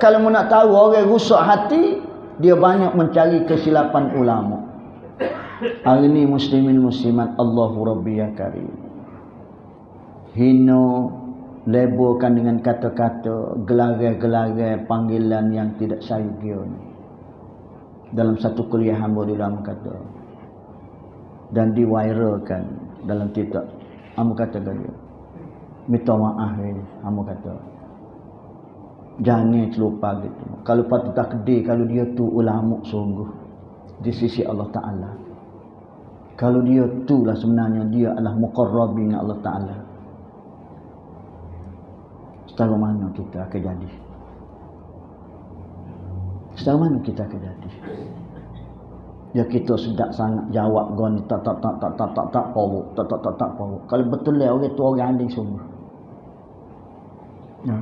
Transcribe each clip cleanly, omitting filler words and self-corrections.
Kalau nak tahu orang rusak hati, dia banyak mencari kesilapan ulama. Hari ni muslimin muslimat, Allahu Rabbi ya Karim, hino, labelkan dengan kata-kata, gelar-gelar panggilan yang tidak sayugion. Dalam satu kuliah hamba di dalam kata, dan diviralkan dalam TikTok. Hamba kata dia, minta maaf ni, hamba kata, jangan terlupa gitu. Kalau patut takdir, kalau dia tu ulama sungguh di sisi Allah Ta'ala. Kalau dia tu lah sebenarnya dia adalah muqarrabin Allah Ta'ala. Setara mana kita akan jadi? Setara mana kita akan jadi? Ya kita sedap sangat jawab goni tak power, tak power. Kalau betul lah orang tu orang anding sungguh. Ya.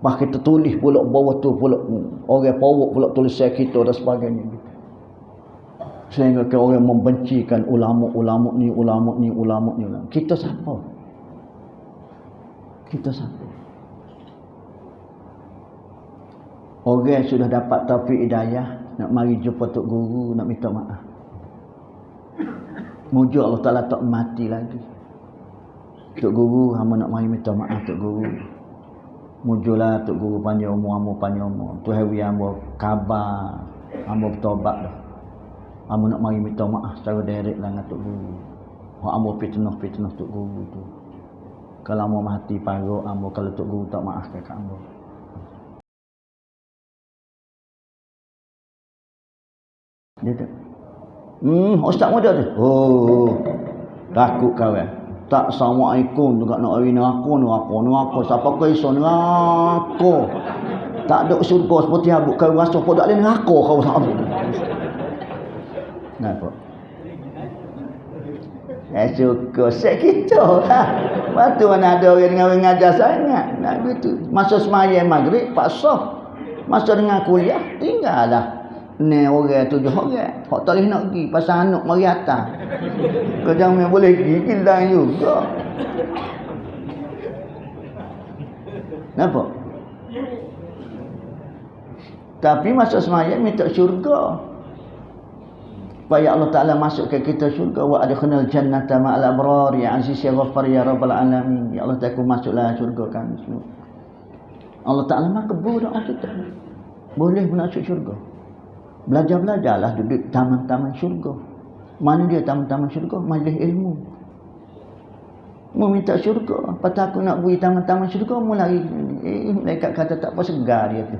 Bah kita tulis pula bawah tu pula orang power pula tulisan kita dan sebagainya gitu. Sehingga orang membencikan ulama ni. Kita siapa? Kita siapa? Orang sudah dapat taufik hidayah, nak mari jumpa Tok Guru, nak minta maaf. Mujuk Allah Ta'ala tak mati lagi. Tok Guru, hamba nak mari minta maaf Tok Guru. Mujurlah Tok Guru panjang umur, hamba panjang umur. Tuhan wi hamba khabar, hamba bertobat dah. Hamba nak mari minta maaf secara direct lah dengan Tok Guru. Hamba fitnah Tok Guru tu. Kalau hamba mati paruk hamba, kalau Tok Guru tak maafkan kat hamba. Dia tak. Ustaz muda tu. Oh. Takut kawan. Tak, Assalamualaikum juga nak hari ni aku. Siapa kau iso ni aku. Tak ada syurga seperti habuk kau rasa kau tak ada neraka kau sahabat. Kenapa? Syukur set kita lah. Lepas tu mana ada orang dengan orang ngajar sangat. Nak gitu. Masa semayang maghrib, Pak Sof. Masa dengan kuliah, tinggal lah. Ni orang 7 orang. Hak tak boleh nak pergi. Pasal anak mari atas. Kau jangan boleh pergi. Gila juga. Nampak? Tapi masa semayang minta syurga. Supaya Allah Ta'ala masukkan kita syurga. Wa adkhilnal jannata ma'al abrar ya aziz ya ghaffar ya rabbal alamin. Ya Allah Ta'ala masuklah syurga kami semua. Allah Ta'ala mah kabul doa kita. Boleh masuk syurga. Belajar-belajarlah duduk taman-taman syurga. Mana dia taman-taman syurga? Majlis ilmu. Mau minta syurga. Patut aku nak pergi taman-taman syurga, mau lari. Mereka kata tak apa, segar dia tu.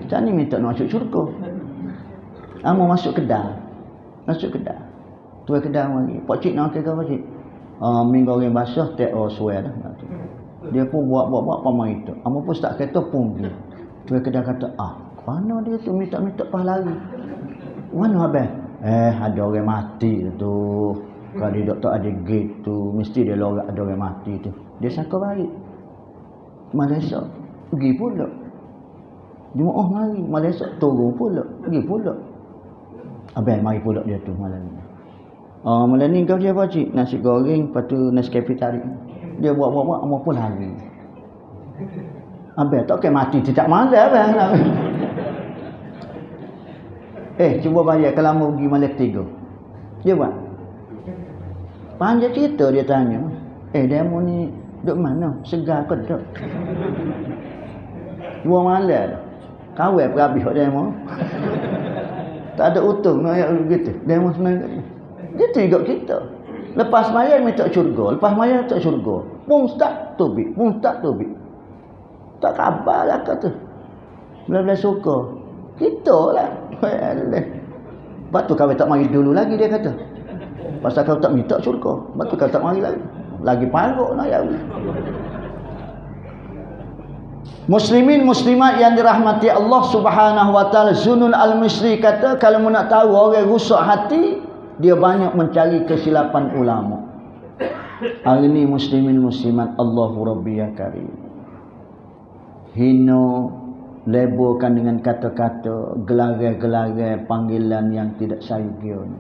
Macam ni minta nak masuk syurga. Mau masuk kedai. Tuai kedai lagi. Pak cik nak ke apa cik? Minggu orang basah, tak suai dah. Dia pun buat pamai itu. Amo pun tak kata pun pergi. Tuai kedai kata, mana dia tu minta-minta pahala lagi. Mana abang? Ada orang mati tu. Kalau dia tak ada gate tu, mesti dia lorak ada orang mati tu. Dia sangka baik. Malaysia pergi pula. Jumaah mari, Malaysia turun pula, pergi pula. Abang mari pula dia tu malam ni. Malam ni kau dia apa cik? Nasi goreng, lepas tu nasi kapitarik. Dia buat apa pun lari. Abang tak kena mati tidak malam abang. Cuba bayar kalau mau pergi Malaysia 3. Dia buat. Panjang cerita dia tanya. Demo ni duduk mana? Segar ke tak? 2 malam. Kawai berhabis kat demo. Tak ada untung nak begitu. Demo sebenarnya. Dia tengok kita. Lepas mayat minta syurga. Pun tak tubik. Tak khabar lah kata. Bila-bila suka. Kita lah. Lepas tu kau tak mari dulu lagi dia kata. Pasal kau tak minta syurga. Lepas tu kau tak mari lagi. Lagi paruk nak ya. Muslimin muslimat yang dirahmati Allah Subhanahu wa taala, Zunun Al-Misri kata kalau nak tahu orang rusak hati, dia banyak mencari kesilapan ulama. Hari ni muslimin muslimat, Allahu Rabbi ya Karim, hino, labelkan dengan kata-kata, gelar-gelar panggilan yang tidak sayugion.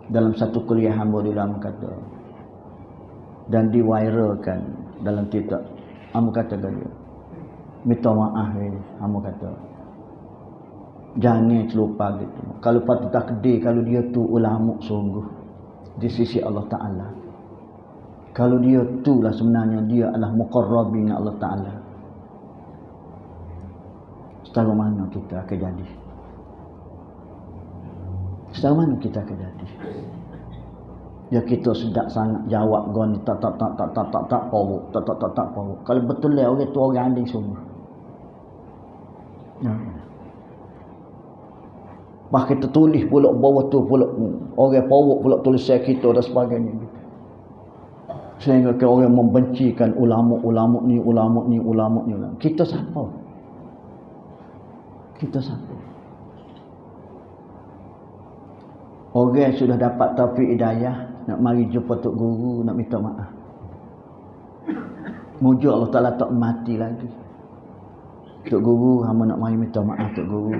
Dalam satu kuliah hamba di dalam kata, dan diviralkan dalam TikTok. Hamba kata dia, minta maaf hamba kata. Jangan terlupa gitu. Kalau patut takdir, kalau dia tu ulama sungguh di sisi Allah Ta'ala. Kalau dia tu lah sebenarnya dia adalah muqarrabin Allah Ta'ala. Setara mana kita akan jadi? Setara mana kita akan jadi? Ya kita sedap sangat jawab goni tak power, tak power. Kalau betul lah orang tu orang anding sungguh. Ya. Bah kita tulis pula bawah tu pula orang pawak pula tulisan kita dan sebagainya gitu. Sehingga orang membencikan ulama ni. Kita siapa? Kita siapa? Orang sudah dapat taufik hidayah nak mari jumpa tok guru nak minta maaf. Mujur Allah Ta'ala tak mati lagi. Tok guru hamba nak mari minta maaf tok guru.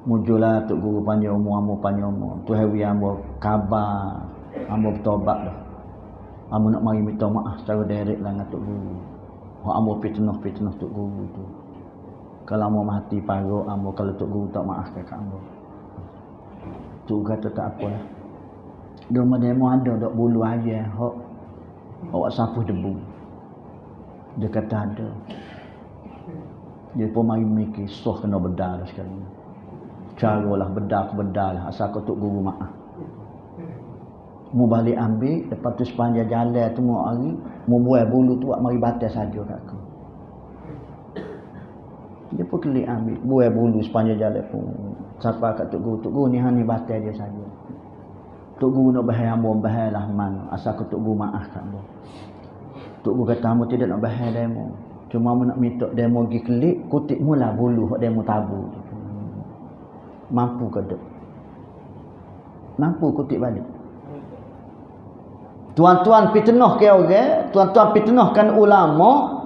Mujurlah tok guru panjang umur, hamba panjang umur. Tu hari hamba khabar, hamba bertobat dah. Hamba nak mari minta maaf secara direct lah dengan tok guru. Hak hamba fitnah tok guru tu. Kalau hamba mati paruk hamba, kalau tok guru tak maafkan kat hamba. Tu kata tak apalah. Doma demo ada dok bulu aja hok awak sapu debu. Dia kata ada. Dia pun mari mikir soh kena bedah sekali. Caralah bedah lah asal kau tok guru maaf. Mu balik ambil lepas tu sepanjang jalan tu mu hari mu buai bulu tu mari batas saja kat aku. Dia pun kelik ambil buai bulu sepanjang jalan pun. Siapa kat tok guru ni hang ni batas dia saja. Tok guru nak bahaya hamba bahayalah mana asal kau tok guru maaf kat hamba. Tok guru kata hamba tidak nak bahaya demo. Cuma hamba nak minta demo pergi kelik kutip mula bulu hak demo tabu. Mampu ke tak? Mampu kutip balik. Tuan-tuan fitnah ke orang, tuan-tuan fitnahkan ulama.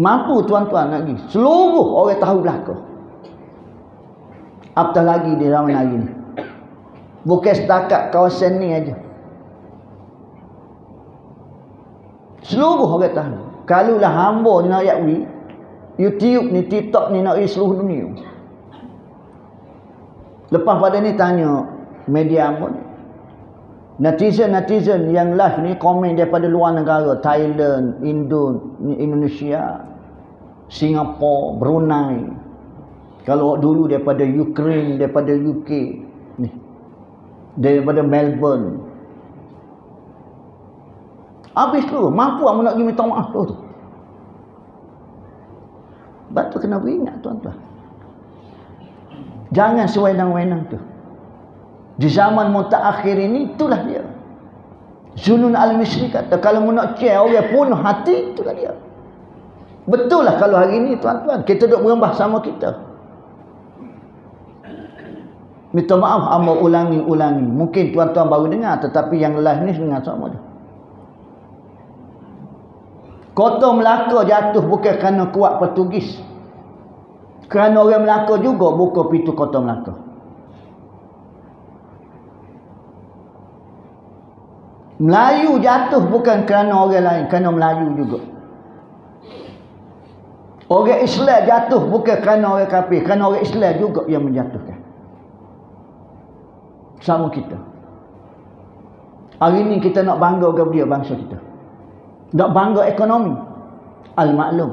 Mampu tuan-tuan lagi. Seluruh orang tahu belakang. Apatah lagi di zaman hari ni. Bukan setakat kawasan ni aja. Seluruh orang tahu. Kalaulah hamba ni nak yakwi, YouTube ni, TikTok ni nak isi seluruh dunia. Lepas pada ni tanya media apa ni. Netizen yang live ni komen daripada luar negara, Thailand, Indonesia, Singapura, Brunei. Kalau dulu daripada Ukraine, daripada UK ni, daripada Melbourne. Habis tu, mampu aku nak pergi minta maaf tu. Sebab tu kena beringat tuan-tuan. Jangan sewenang-wenang tu. Di zaman mutaakhir ini itulah dia. Zunun al-Misri kata kalau mu nak cek orang punuh hati itulah dia. Betul lah kalau hari ini tuan-tuan kita duk berembah sama kita. Minta maaf hamba ulangi. Mungkin tuan-tuan baru dengar tetapi yang live ni dengar sama dah. Kota Melaka jatuh bukan kerana kuat Portugis. Kerana orang Melaka juga buka pintu Kota Melaka. Melayu jatuh bukan kerana orang lain, kerana Melayu juga. Orang Islam jatuh bukan kerana orang kafir, kerana orang Islam juga yang menjatuhkan. Sama kita. Hari ni kita nak bangga kepada dia bangsa kita. Nak bangga ekonomi. Al-maklum.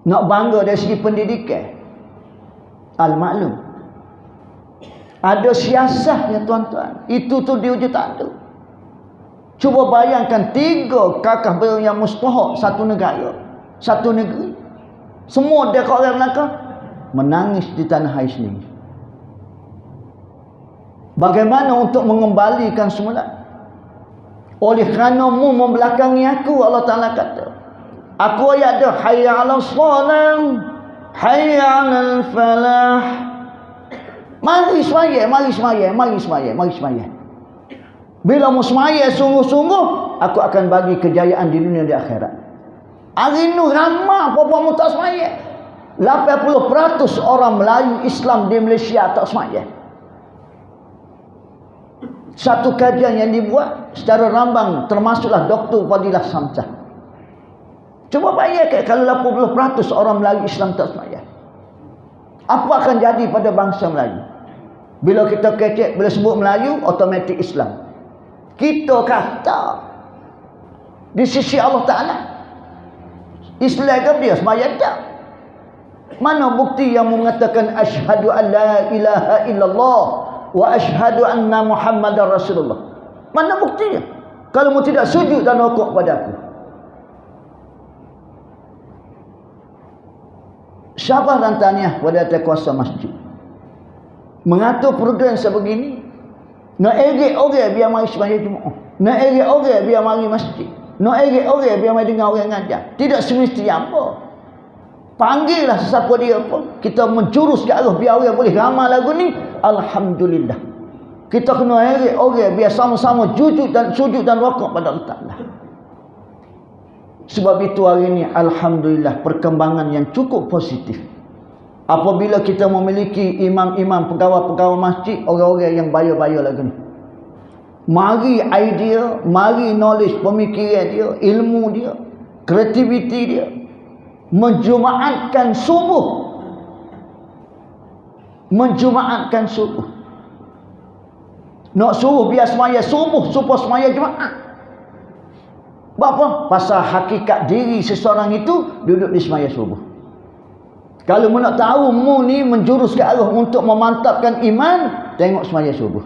Nak bangga dari segi pendidikan. Al-maklum. Ada siasatnya tuan-tuan. Itu tu diuji tak ada. Cuba bayangkan 3 kakak beliau yang mustahak satu negara. Satu negeri. Semua dia kat orang Melaka menangis di tanah air sendiri. Bagaimana untuk mengembalikan semula? Oleh kerana mu membelakangi aku, Allah Ta'ala kata. Aku ayat dia, hayya 'alas salam, hayya 'alal falah. Mari semaya. Bila mu semaya sungguh-sungguh, aku akan bagi kejayaan di dunia di akhirat. Hari ni ramai apa mu tak semaya. 80% orang Melayu Islam di Malaysia tak semaya. Satu kajian yang dibuat secara rambang, termasuklah Dr. Fadilah Samsah. Cuba bayangkan kalau 80% orang Melayu Islam tak sembahyang. Apa akan jadi pada bangsa Melayu? Bila kita kecek, bila sebut Melayu, automatik Islam. Kita kata di sisi Allah Ta'ala Islam ke dia sembahyang tak? Mana bukti yang mengatakan asyhadu an la ilaha illallah wa asyhadu anna Muhammadar Rasulullah? Mana buktinya? Kalau mu tidak sujud dan rukuk pada aku. Syabas dan tahniah pada atas kuasa masjid. Mengatur program sebegini, nak erik orang biar mari sembahyang Jumaat. Nak erik orang biar mari masjid. Nak erik orang biar mari dengar orang ngajar. Tidak semestinya apa. Panggillah sesiapa dia pun. Kita menjurus ke arah biar orang boleh ramal lagu ni. Alhamdulillah. Kita kena erik orang biar sama-sama sujud dan rukuk pada Allah Ta'ala. Sebab itu hari ini alhamdulillah perkembangan yang cukup positif. Apabila kita memiliki imam-imam, pegawai-pegawai masjid, orang-orang yang bayar-bayar lagu ni. Mari idea, mari knowledge, pemikiran dia, ilmu dia, kreativiti dia, menjumaatkan subuh. Menjumaatkan subuh. Nak suruh biar semaya subuh supaya semaya Jumaat. Apa? Pasal hakikat diri seseorang itu duduk di semaya subuh. Kalau mu nak tahu mu ni menjurus ke arah untuk memantapkan iman, tengok semaya subuh.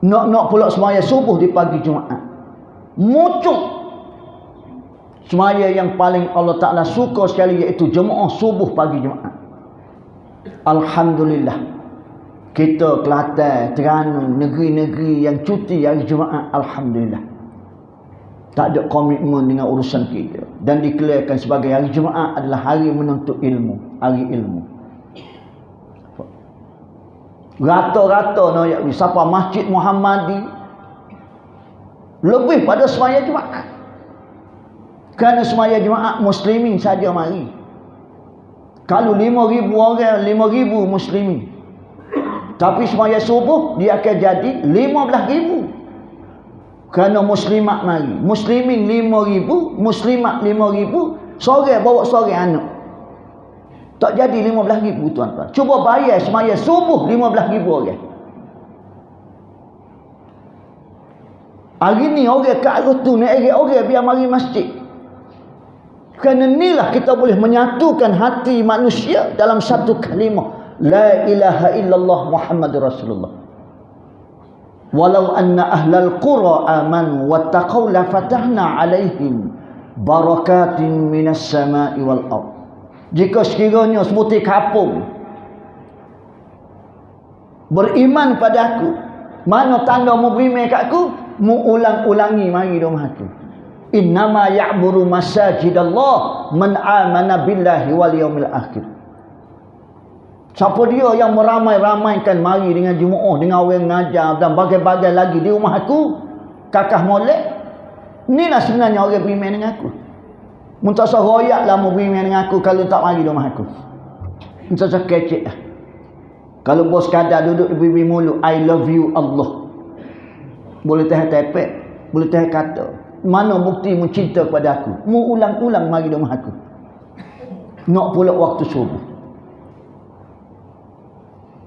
Nak pula semaya subuh di pagi Jumaat. Mucuk semaya yang paling Allah Ta'ala suka sekali, iaitu jemaah subuh pagi Jumaat. Alhamdulillah. Kita Kelantan, Terengganu, negeri-negeri yang cuti hari Jumaat, alhamdulillah. Tak ada komitmen dengan urusan kita. Dan diklarkan sebagai hari Jumaat adalah hari menuntut ilmu, hari ilmu. Rata-rata nak siapa Masjid Muhammadi lebih pada semaya Jumaat. Kerana semaya Jumaat muslimin saja mari. Kalau 5,000 orang, 5,000 muslimin. Tapi semaya subuh dia akan jadi 15,000. Kerana muslimat mari. Muslimin 5,000, muslimat 5,000, seorang bawa seorang anak. Tak jadi 15,000 tuan-tuan. Cuba bayar semaya subuh 15,000 orang. Hari ni orang kat arah tu nak erik orang biar mari masjid. Kerana inilah kita boleh menyatukan hati manusia dalam satu kalimah. La ilaha illallah Muhammadur Rasulullah. Walau anna ahlal qura amanu wattaqaw la fatahna alaihim barakatin minas sama'i wal ard. Jika sekiranya sebutir kampung beriman pada aku, mana tanda mu beriman kat aku? Mu ulang-ulangi mari rumah aku. Innama ya'muru masajidallah man amana billahi wal yaumil akhir. Siapa dia yang meramai-ramaikan mari dengan Jumaat, dengan orang ngajar dan bagai-bagai lagi di rumah aku, kakak molek, inilah sebenarnya orang beriman dengan aku. Muntasa royaklah mau beriman dengan aku kalau tak mari di rumah aku. Muntasa kecek lah. Kalau bos kadar duduk di bibir mulut, I love you Allah. Boleh tahan tepek, boleh tahan kata. Mana bukti mu cinta kepada aku? Mu ulang-ulang mari di rumah aku. Nak pula waktu subuh.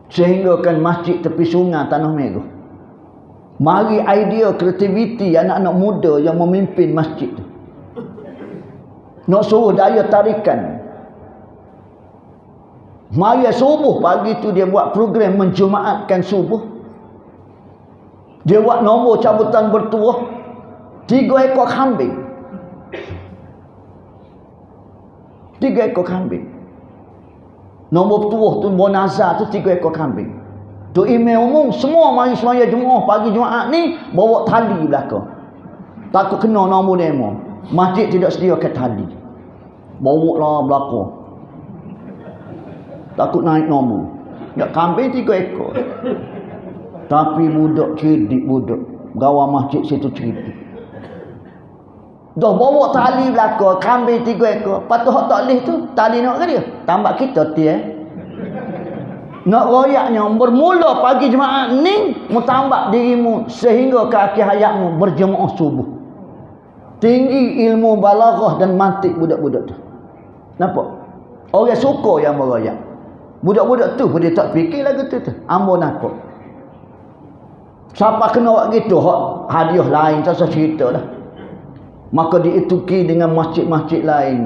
Sehingga kan masjid tepi sungai Tanah Merah. Mari idea kreativiti anak-anak muda yang memimpin masjid tu. Nak suruh daya tarikan. Mari subuh pagi tu dia buat program menjumaatkan subuh. Dia buat nombor cabutan bertuah 3 ekor kambing. 3 ekor kambing. Nombor tuah tu bonazar tu 3 ekor kambing. Tu email umum semua mari semaya Jumaat pagi Jumaat ni bawa tali belakang. Takut kena nombor demo. Masjid tidak sediakan tali. Bawa lah belakang. Takut naik nombor. Nak kambing 3 ekor. Tapi budak cerdik budak. Gawa masjid situ cerdik. Dah bawa tali belakang, kambing 3 ekor. Patut hak tak leh tu, tali nak ke dia? Tambah kita tiang. Nak royaknya bermula pagi Jumaat ni mutambak dirimu sehingga ke akhir hayatmu berjemaah subuh. Tinggi ilmu balaghah dan mantik budak-budak tu. Nampak? Orang suka yang meroyak. Budak-budak tu pun dia tak fikir lagu tu. Ambo nampak. Siapa kena buat gitu, hadiah lain tak usah cerita lah. Maka diituki dengan masjid-masjid lain.